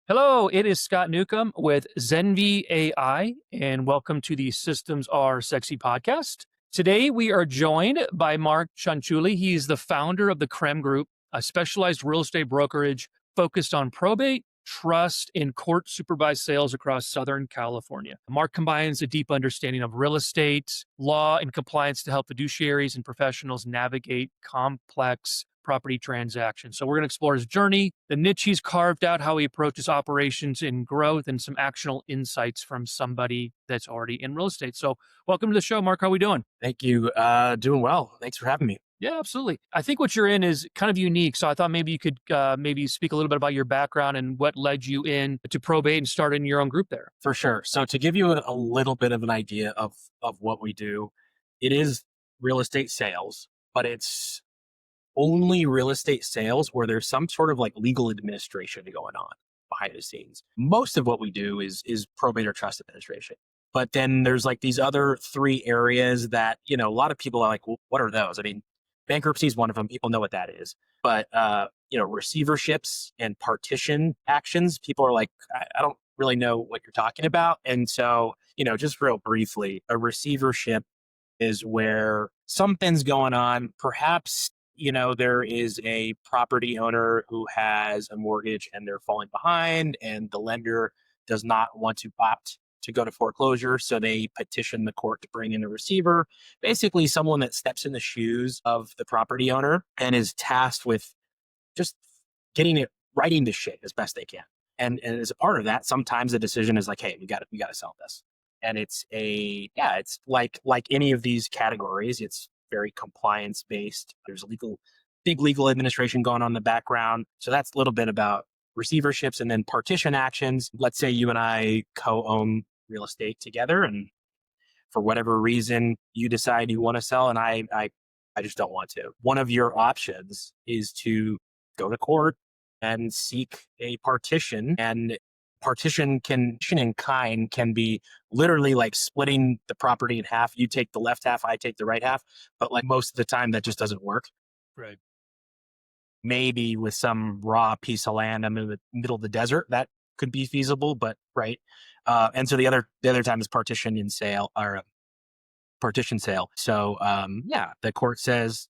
Hello, it is Scott Newcomb with Zenvi AI, and welcome to the Systems Are Sexy podcast. Today, we are joined by Mark Cianciulli. He's the founder of the CREM Group, a specialized real estate brokerage focused on probate, trust, and court-supervised sales across Southern California. Mark combines a deep understanding of real estate, law, and compliance to help fiduciaries and professionals navigate complex property transactions. So we're going to explore his journey, the niche he's carved out, how he approaches operations and growth, and some actionable insights from somebody that's already in real estate. So welcome to the show, Mark. How are we doing? Thank you. Doing well. Thanks for having me. Yeah, absolutely. I think what you're in is kind of unique. So I thought maybe you could maybe speak a little bit about your background and what led you in to probate and starting your own group there. For sure. So to give you a little bit of an idea of what we do, it is real estate sales, but it's only real estate sales where there's some sort of like legal administration going on behind the scenes. Most of what we do is probate or trust administration. But then there's like these other three areas that, a lot of people are like, well, what are those? I mean, bankruptcy is one of them. People know what that is. But, receiverships and partition actions, people are like, I don't really know what you're talking about. And so, just real briefly, a receivership is where something's going on. Perhaps, there is a property owner who has a mortgage and they're falling behind, and the lender does not want to opt to go to foreclosure. So they petition the court to bring in a receiver, basically someone that steps in the shoes of the property owner and is tasked with just getting it, righting the shit as best they can. And as a part of that, sometimes the decision is like, hey, we got to sell this. And it's like any of these categories, it's very compliance based. There's big legal administration going on in the background. So that's a little bit about receiverships. And then partition actions. Let's say you and I co-own real estate together, and for whatever reason you decide you want to sell, and I just don't want to. One of your options is to go to court and seek a partition, and partition in kind can be literally like splitting the property in half. You take the left half, I take the right half. But like most of the time that just doesn't work. Right. Maybe with some raw piece of land in the middle of the desert, that could be feasible, but right. And so the other time is partition sale. So the court says,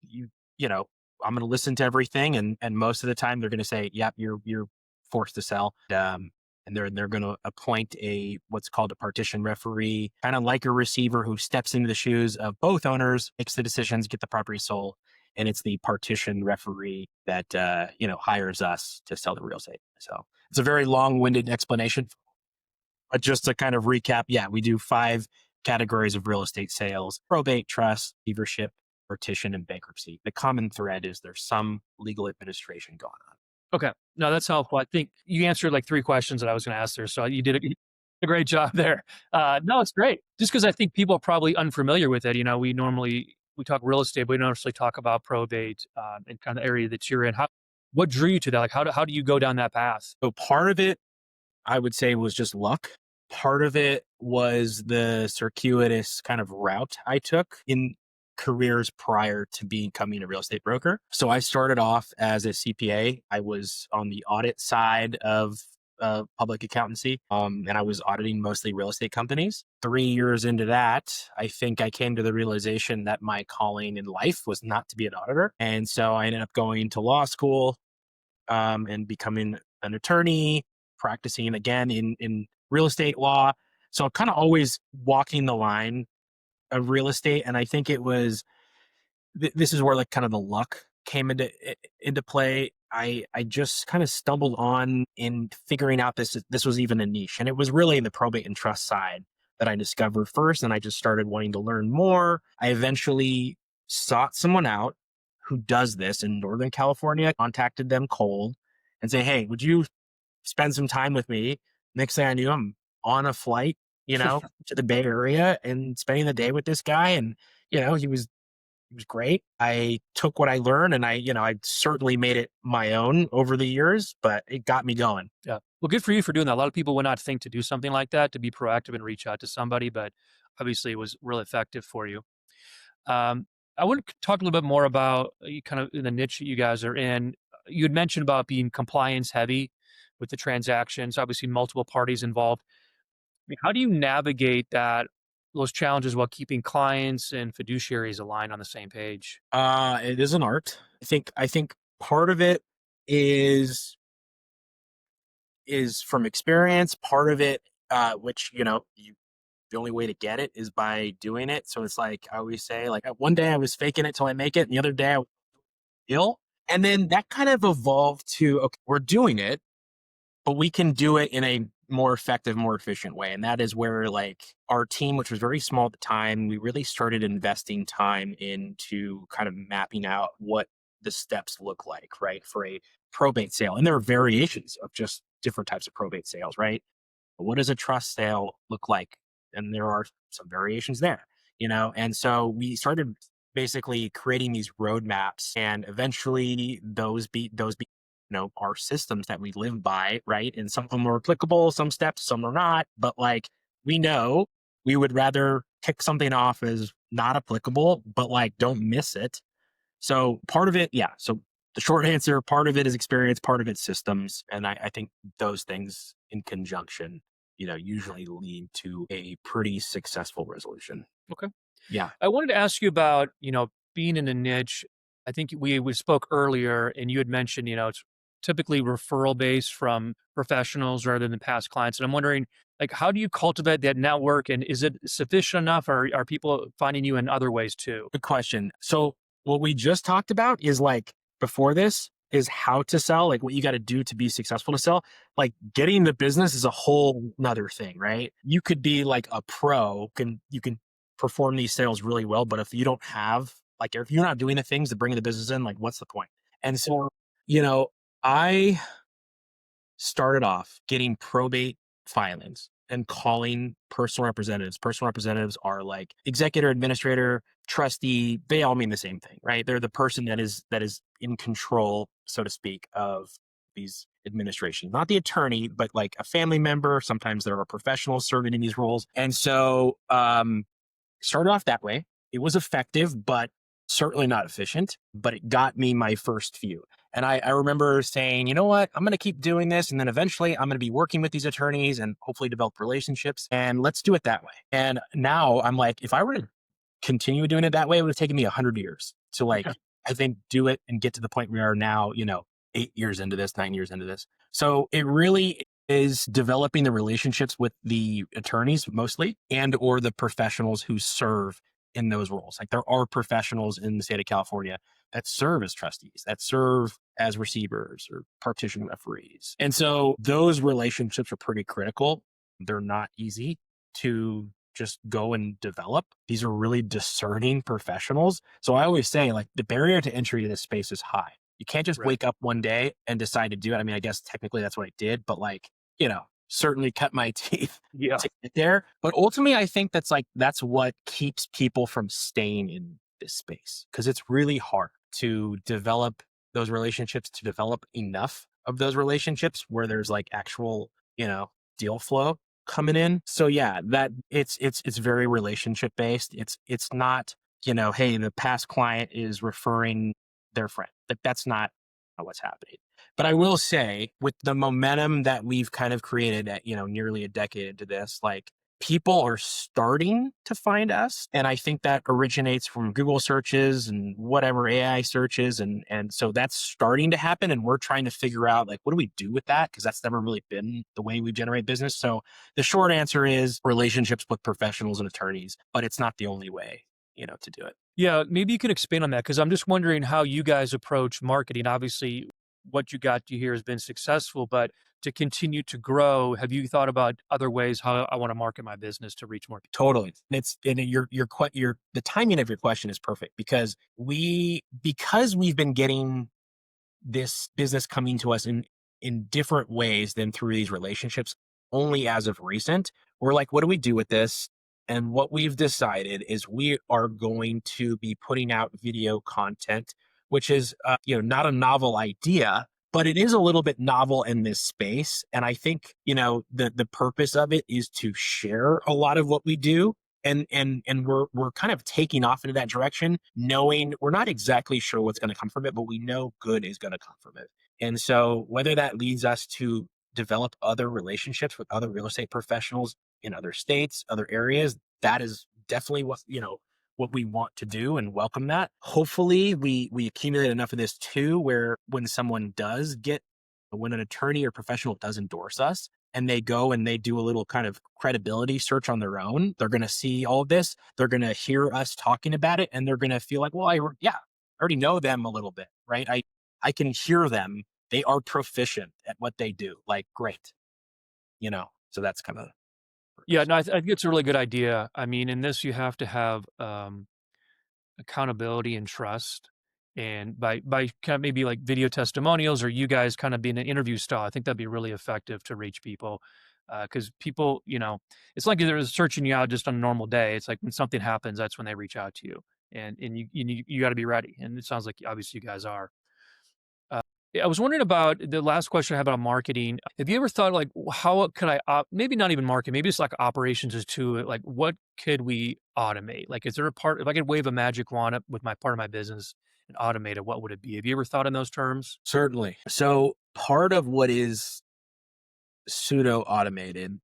I'm going to listen to everything. And most of the time they're going to say, yep, you're forced to sell. And they're going to appoint what's called a partition referee, kind of like a receiver who steps into the shoes of both owners, makes the decisions, get the property sold. And it's the partition referee that, hires us to sell the real estate. So it's a very long-winded explanation, but just to kind of recap, we do 5 categories of real estate sales: probate, trust, receivership, partition, and bankruptcy. The common thread is there's some legal administration going on. Okay. No, that's helpful. I think you answered like 3 questions that I was going to ask there. So you did a great job there. No, it's great. Just because I think people are probably unfamiliar with it. We talk real estate, but we don't necessarily talk about probate and kind of the area that you're in. What drew you to that? Like, how do you go down that path? So part of it, I would say, was just luck. Part of it was the circuitous kind of route I took in careers prior to becoming a real estate broker. So I started off as a CPA. I was on the audit side of public accountancy, and I was auditing mostly real estate companies. 3 years into that, I think I came to the realization that my calling in life was not to be an auditor. And so I ended up going to law school and becoming an attorney, practicing again in real estate law. So I'm kind of always walking the line of real estate. And I think it was, this is where like kind of the luck came into play. I just kind of stumbled on in figuring out this was even a niche. And it was really the probate and trust side that I discovered first. And I just started wanting to learn more. I eventually sought someone out who does this in Northern California, contacted them cold and say, hey, would you spend some time with me? Next thing I knew, I'm on a flight, to the Bay Area and spending the day with this guy. And, he was great. I took what I learned and I certainly made it my own over the years, but it got me going. Yeah. Well, good for you for doing that. A lot of people would not think to do something like that, to be proactive and reach out to somebody, but obviously it was really effective for you. I want to talk a little bit more about kind of the niche that you guys are in. You had mentioned about being compliance heavy. with the transactions, obviously multiple parties involved. I mean, how do you navigate those challenges while keeping clients and fiduciaries aligned on the same page? It is an art. I think part of it is from experience. Part of it, which the only way to get it is by doing it. So it's like I always say, like one day I was faking it till I make it, and the other day I was ill, and then that kind of evolved to okay, we're doing it, but we can do it in a more effective, more efficient way. And that is where like our team, which was very small at the time, we really started investing time into kind of mapping out what the steps look like, right? For a probate sale. And there are variations of just different types of probate sales, right? What does a trust sale look like? And there are some variations there, And so we started basically creating these roadmaps, and eventually those be our systems that we live by, right? And some of them are applicable, some steps, some are not. But like we know we would rather kick something off as not applicable, but like don't miss it. So part of it, yeah. So the short answer, part of it is experience, part of it's systems. And I think those things in conjunction, usually lead to a pretty successful resolution. Okay. Yeah. I wanted to ask you about, being in a niche. I think we spoke earlier and you had mentioned, it's typically referral based from professionals rather than past clients. And I'm wondering, like, how do you cultivate that network, and is it sufficient enough, or are people finding you in other ways too? Good question. So what we just talked about is like before this is how to sell, like what you got to do to be successful to sell. Like getting the business is a whole nother thing, right? You could be like a pro, you can perform these sales really well, but if you don't have like if you're not doing the things to bring the business in, like what's the point? And so, I started off getting probate filings and calling personal representatives. Personal representatives are like executor, administrator, trustee. They all mean the same thing, right? They're the person that is in control, so to speak, of these administrations. Not the attorney, but like a family member. Sometimes there are professionals serving in these roles. And so started off that way. It was effective, but certainly not efficient, but it got me my first few. And I remember saying, you know what, I'm going to keep doing this. And then eventually I'm going to be working with these attorneys and hopefully develop relationships. And let's do it that way. And now I'm like, if I were to continue doing it that way, it would have taken me 100 years to like, I think, do it and get to the point we are now, 8 years into this, 9 years into this. So it really is developing the relationships with the attorneys mostly and or the professionals who serve in those roles. Like there are professionals in the state of California that serve as trustees, that serve as receivers or partition referees. And so those relationships are pretty critical. They're not easy to just go and develop. These are really discerning professionals. So I always say like the barrier to entry to this space is high. You can't just Right. wake up one day and decide to do it. I mean, I guess technically that's what I did, but like, certainly cut my teeth Yeah. to get there. But ultimately, I think that's what keeps people from staying in this space because it's really hard to develop those relationships, to develop enough of those relationships where there's like actual, deal flow coming in. So yeah, that it's very relationship based. It's not, hey, the past client is referring their friend. Like that's not what's happening. But I will say, with the momentum that we've kind of created at, nearly a decade into this, like people are starting to find us. And I think that originates from Google searches and whatever AI searches. And so that's starting to happen. And we're trying to figure out like, what do we do with that? Because that's never really been the way we generate business. So the short answer is relationships with professionals and attorneys, but it's not the only way, to do it. Yeah, maybe you can expand on that because I'm just wondering how you guys approach marketing. Obviously, what you got to here has been successful, but to continue to grow, have you thought about other ways how I want to market my business to reach more people? Totally. And the timing of your question is perfect because we've been getting this business coming to us in different ways than through these relationships only as of recent. We're like, what do we do with this? And what we've decided is we are going to be putting out video content, which is not a novel idea, but it is a little bit novel in this space. And I think, the purpose of it is to share a lot of what we do. And we're kind of taking off into that direction, knowing we're not exactly sure what's going to come from it, but we know good is going to come from it. And so whether that leads us to develop other relationships with other real estate professionals in other states, other areas, that is definitely what we want to do and welcome that. Hopefully we accumulate enough of this too, where when an attorney or professional does endorse us and they go and they do a little kind of credibility search on their own, they're going to see all of this. They're going to hear us talking about it and they're going to feel like, well, I already know them a little bit, right? I can hear them. They are proficient at what they do. Like, great, so that's kind of. Yeah, no, I think it's a really good idea. I mean, in this, you have to have accountability and trust. And by kind of maybe like video testimonials or you guys kind of being an interview style, I think that'd be really effective to reach people. Because people, it's like they're searching you out just on a normal day. It's like when something happens, that's when they reach out to you, and you got to be ready. And it sounds like obviously you guys are. Yeah, I was wondering about the last question I had about marketing. Have you ever thought like, how could I maybe not even market, maybe it's like operations is too, like what could we automate? Like, is there a part, if I could wave a magic wand up with my part of my business and automate it, what would it be? Have you ever thought in those terms? Certainly. So part of what is pseudo automated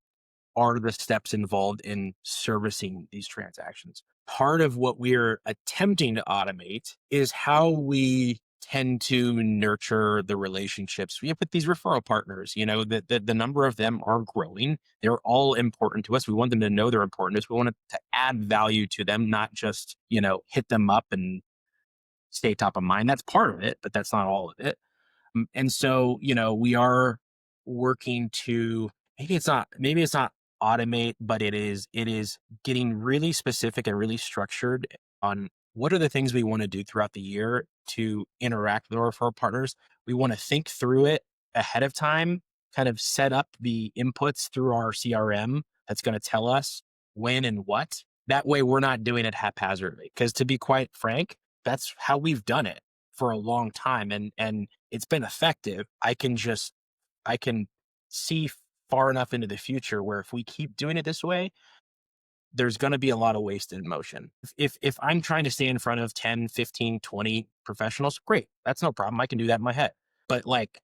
are the steps involved in servicing these transactions. Part of what we're attempting to automate is how we tend to nurture the relationships we have with these referral partners. The number of them are growing. They're all important to us. We want them to know they're important to us. We want to add value to them, not just, hit them up and stay top of mind. That's part of it, but that's not all of it. And so, we are working to maybe it's not automate, but it is getting really specific and really structured on what are the things we want to do throughout the year to interact with our referral partners. We want to think through it ahead of time, kind of set up the inputs through our CRM that's going to tell us when and what. That way we're not doing it haphazardly. Because to be quite frank, that's how we've done it for a long time. And it's been effective. I can see far enough into the future where if we keep doing it this way, there's going to be a lot of wasted motion. If I'm trying to stay in front of 10, 15, 20 professionals, great. That's no problem. I can do that in my head. But like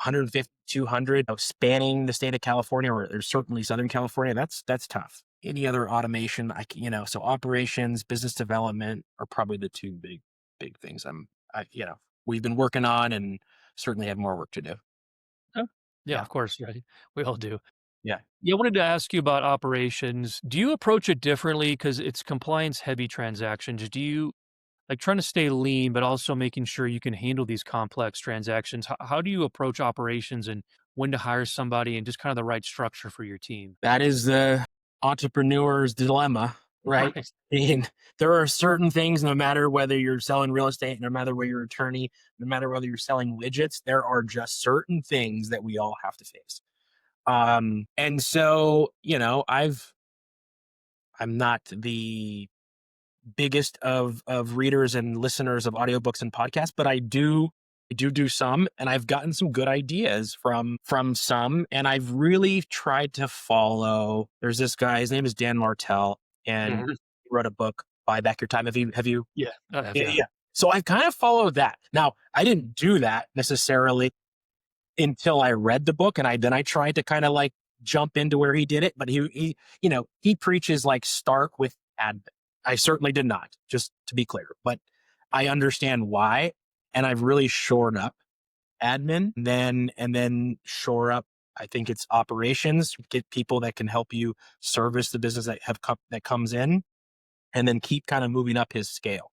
150, 200 spanning the state of California or certainly Southern California, that's tough. Any other automation, so operations, business development are probably the two big things we've been working on and certainly have more work to do. Yeah, Yeah. of course. Yeah, we all do. Yeah. Yeah, I wanted to ask you about operations. Do you approach it differently because it's compliance heavy transactions? Do you like trying to stay lean, but also making sure you can handle these complex transactions? How do you approach operations and when to hire somebody and just kind of the right structure for your team? That is the entrepreneur's dilemma, right? Right. I mean, there are certain things, no matter whether you're selling real estate, no matter whether you're an attorney, no matter whether you're selling widgets, there are just certain things that we all have to face. And so, I'm not the biggest of readers and listeners of audiobooks and podcasts, but I do some, and I've gotten some good ideas from some, and I've really tried to follow. There's this guy, his name is Dan Martell, and Mhm. he wrote a book, Buy Back Your Time. Have you? Yeah, I have, Yeah, yeah. yeah. So I've kind of followed that. Now, I didn't do that necessarily until I read the book, and I tried to kind of like jump into where he did it, but he preaches like start with admin. I certainly did not, just to be clear, but I understand why, and I've really shored up admin, and then shore up. I think it's operations, get people that can help you service the business that comes in, and then keep kind of moving up his scale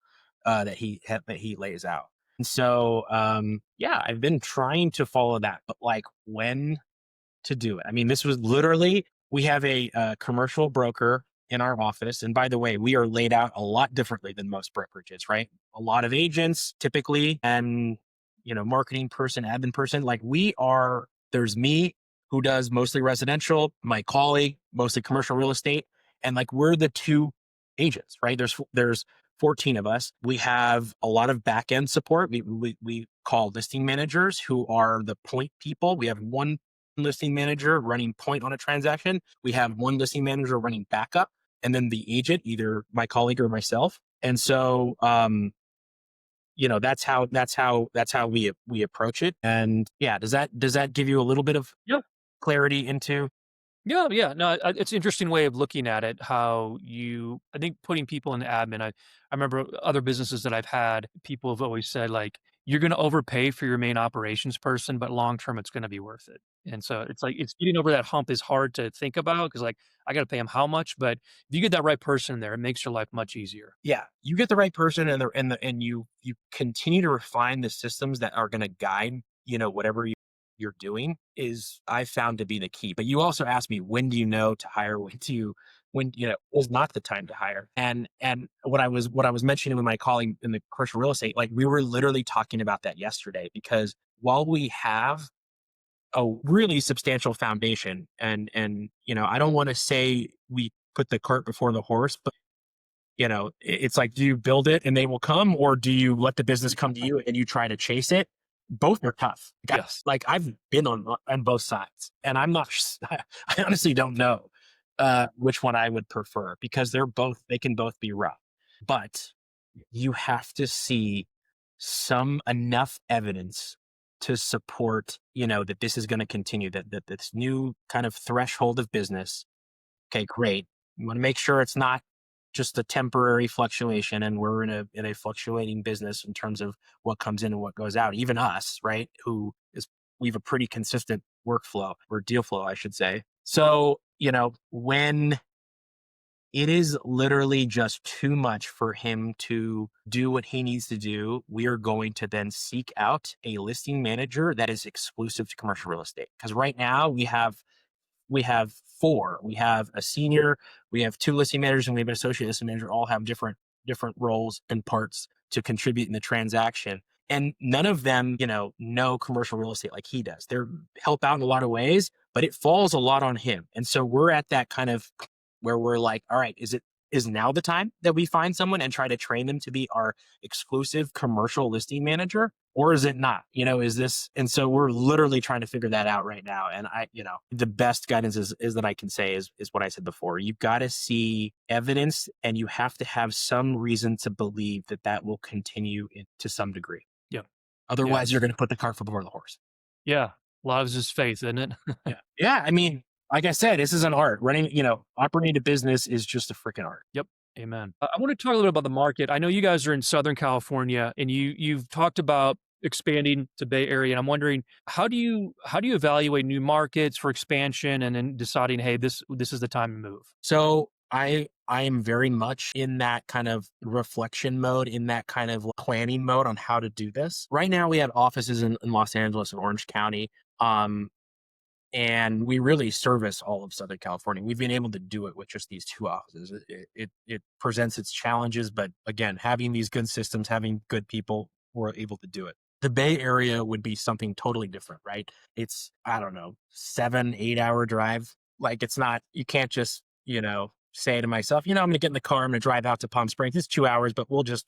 that he lays out. And so, I've been trying to follow that, but like when to do it. I mean, this was literally, we have a commercial broker in our office. And by the way, we are laid out a lot differently than most brokerages, right? A lot of agents typically, and, marketing person, admin person, like there's me who does mostly residential, my colleague, mostly commercial real estate. And like, we're the two agents, right? There's 14 of us. We have a lot of back end support. We call listing managers, who are the point people. We have one listing manager running point on a transaction. We have one listing manager running backup, and then the agent, either my colleague or myself. And so, that's how we approach it. And yeah, does that give you a little bit of? Yeah. clarity into. Yeah, yeah. No, it's an interesting way of looking at it. I think putting people in admin. I remember other businesses that I've had. People have always said like, you're going to overpay for your main operations person, but long term, it's going to be worth it. And so it's like it's getting over that hump is hard to think about because like I got to pay them how much, but if you get that right person in there, it makes your life much easier. Yeah, you get the right person and you continue to refine the systems that are going to guide, whatever you're doing is I found to be the key. But you also asked me, when do you know to hire? When is not the time to hire? And what I was mentioning with my colleague in the commercial real estate, like we were literally talking about that yesterday, because while we have a really substantial foundation, and I don't want to say we put the cart before the horse, but it's like, do you build it and they will come, or do you let the business come to you and you try to chase it? Both are tough. Yes. Like I've been on both sides, and I'm not. I honestly don't know which one I would prefer, because they can both be rough. But you have to see some enough evidence to support, that this is going to continue. That this new kind of threshold of business. Okay, great. You want to make sure it's not just a temporary fluctuation, and we're in a fluctuating business in terms of what comes in and what goes out. Even us, right? We have a pretty consistent workflow, or deal flow, I should say. So, when it is literally just too much for him to do what he needs to do, we are going to then seek out a listing manager that is exclusive to commercial real estate. Because right now we have four. We have a senior, we have two listing managers, and we have an associate listing manager. All have different roles and parts to contribute in the transaction. And none of them, know commercial real estate like he does. They're help out in a lot of ways, but it falls a lot on him. And so we're at that kind of where we're like, all right, is now the time that we find someone and try to train them to be our exclusive commercial listing manager? Or is it not? Is this? And so we're literally trying to figure that out right now. And the best guidance is that I can say is what I said before. You've got to see evidence, and you have to have some reason to believe that will continue to some degree. Yeah. Otherwise, you're going to put the cart before the horse. Yeah. A lot of it's just faith, isn't it? Yeah. Yeah. I mean, like I said, this is an art. Operating a business is just a freaking art. Yep. Amen. I want to talk a little bit about the market. I know you guys are in Southern California, and you've talked about expanding to Bay Area. And I'm wondering, how do you evaluate new markets for expansion and then deciding, hey, this is the time to move? So I am very much in that kind of reflection mode, in that kind of planning mode on how to do this. Right now, we have offices in Los Angeles and Orange County. And we really service all of Southern California. We've been able to do it with just these two offices. It presents its challenges, but again, having these good systems, having good people, we're able to do it. The Bay Area would be something totally different, right? It's, I don't know, 7-8 hour drive. Like it's not, you can't just, say to myself, I'm going to get in the car, I'm going to drive out to Palm Springs. It's 2 hours, but we'll just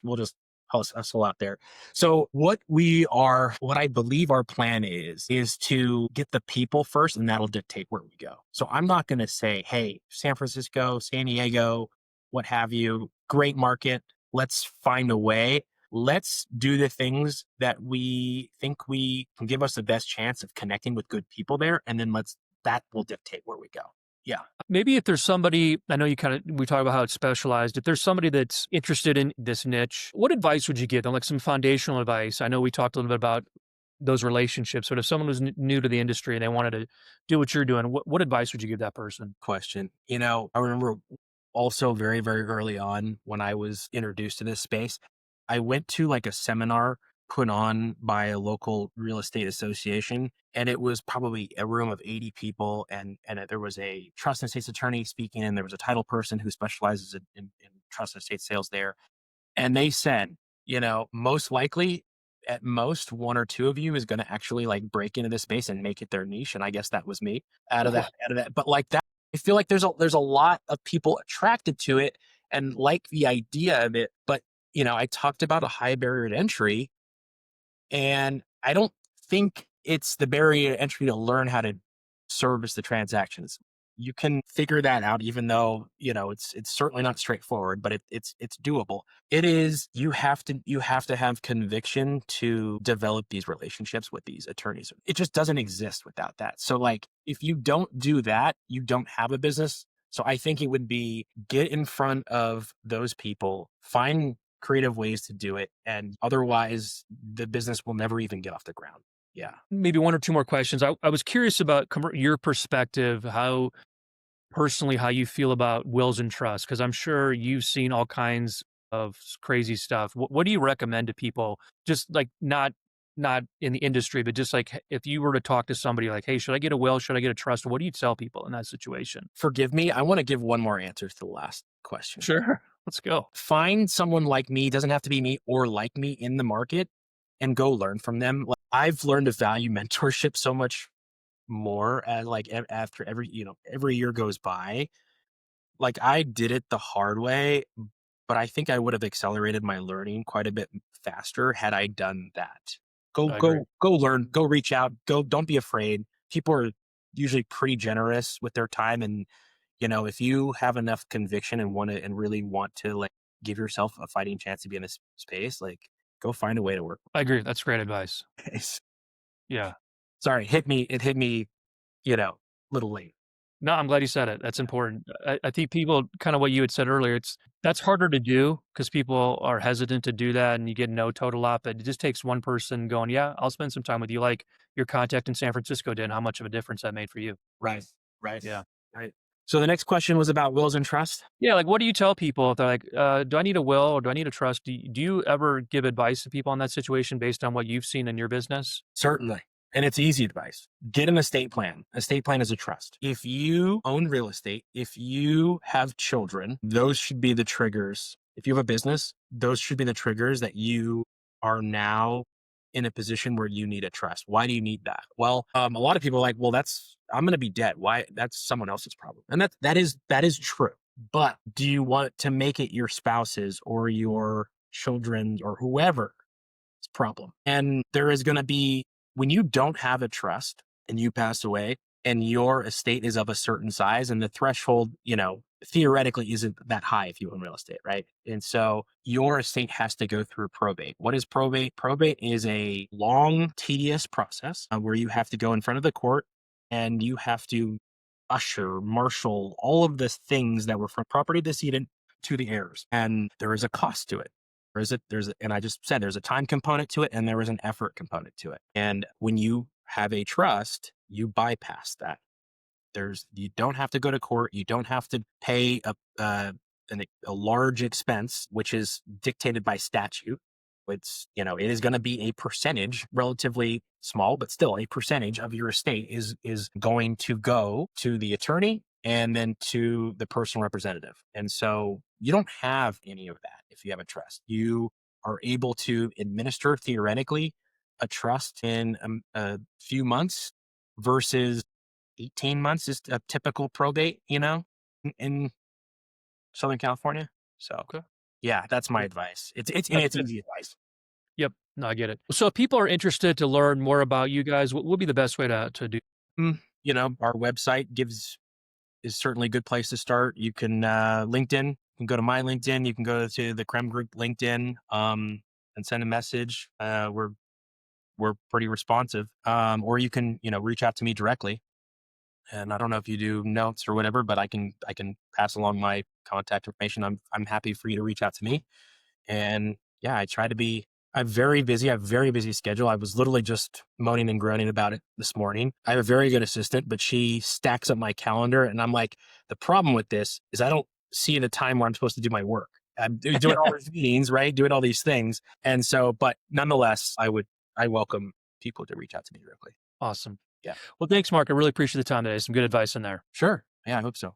hustle out there. So what I believe our plan is to get the people first, and that'll dictate where we go. So I'm not going to say, hey, San Francisco, San Diego, what have you, great market. Let's find a way. Let's do the things that we think we can give us the best chance of connecting with good people there. And then that will dictate where we go. Yeah. Maybe if there's somebody, I know we talk about how it's specialized. If there's somebody that's interested in this niche, what advice would you give them? Like some foundational advice? I know we talked a little bit about those relationships, but if someone was new to the industry and they wanted to do what you're doing, what advice would you give that person? Question. I remember also very, very early on when I was introduced to this space, I went to like a seminar put on by a local real estate association. And it was probably a room of 80 people. And there was a trust and estates attorney speaking, and there was a title person who specializes in trust and estate sales there. And they said, most likely at most one or two of you is going to actually like break into this space and make it their niche. And I guess that was me out of that. But like that, I feel like there's a lot of people attracted to it and like the idea of it. But, I talked about a high barrier to entry, and I don't think it's the barrier to entry to learn how to service the transactions. you can figure that out, even though, it's certainly not straightforward, but it's doable. It is, you have to have conviction to develop these relationships with these attorneys. It just doesn't exist without that. So like, if you don't do that, you don't have a business. So I think it would be, get in front of those people, find creative ways to do it. And otherwise the business will never even get off the ground. Yeah. Maybe one or two more questions. I was curious about your perspective, how personally, how you feel about wills and trusts, because I'm sure you've seen all kinds of crazy stuff. What do you recommend to people? Just like not in the industry, but just like if you were to talk to somebody like, hey, should I get a will? Should I get a trust? What do you tell people in that situation? Forgive me. I want to give one more answer to the last question. Sure. Let's go. Find someone like me, doesn't have to be me, or like me in the market, and go learn from them. Like, I've learned to value mentorship so much more as like after every year goes by. Like, I did it the hard way, but I think I would have accelerated my learning quite a bit faster had I done that. Go I agree. go go learn, go reach out, go, don't be afraid. People are usually pretty generous with their time, and if you have enough conviction and really want to like give yourself a fighting chance to be in this space, like, go find a way to work. I agree. That's great advice. With Yeah. Sorry, it hit me, you know, little late. No, I'm glad you said it. That's important. I think people kind of what you had said earlier, that's harder to do because people are hesitant to do that and you get no total lot, but it just takes one person going, yeah, I'll spend some time with you, like your contact in San Francisco did, and how much of a difference that made for you. Right. Right. Yeah. Right. So the next question was about wills and trust. Yeah. Like, what do you tell people if they're like, do I need a will or do I need a trust? Do you ever give advice to people on that situation based on what you've seen in your business? Certainly. And it's easy advice. Get an estate plan. Estate plan is a trust. If you own real estate, if you have children, those should be the triggers. If you have a business, those should be the triggers that you are now in a position where you need a trust. Why do you need that? Well, a lot of people are like, well, I'm going to be dead. Why? That's someone else's problem. And that is true. But do you want to make it your spouse's or your children's or whoever's problem? And there is going to be, when you don't have a trust and you pass away and your estate is of a certain size and the threshold, theoretically isn't that high if you own real estate, right? And so your estate has to go through probate. What is probate? Probate is a long, tedious process where you have to go in front of the court and you have to marshal all of the things that were from property decedent to the heirs. And there is a cost to it. And I just said there's a time component to it and there is an effort component to it. And when you have a trust, you bypass that. You don't have to go to court. You don't have to pay a large expense, which is dictated by statute. It is going to be a percentage, relatively small, but still a percentage of your estate is going to go to the attorney and then to the personal representative. And so you don't have any of that if you have a trust. You are able to administer theoretically a trust in a few months versus 18 months is a typical probate, in Southern California. So Okay. yeah, that's my advice. It's Good. easy advice. Yep. No, I get it. So if people are interested to learn more about you guys, what would be the best way to do? Our website is certainly a good place to start. You can LinkedIn. You can go to my LinkedIn. You can go to the CREM Group LinkedIn and send a message. We're pretty responsive. Or you can reach out to me directly. And I don't know if you do notes or whatever, but I can pass along my contact information. I'm happy for you to reach out to me. And yeah, I try to be. I'm very busy. I have a very busy schedule. I was literally just moaning and groaning about it this morning. I have a very good assistant, but she stacks up my calendar. And I'm like, the problem with this is I don't see the time where I'm supposed to do my work. I'm doing all these meetings, right? Doing all these things. And so, but nonetheless, I welcome people to reach out to me directly. Awesome. Yeah. Well, thanks, Mark. I really appreciate the time today. Some good advice in there. Sure. Yeah, I hope so.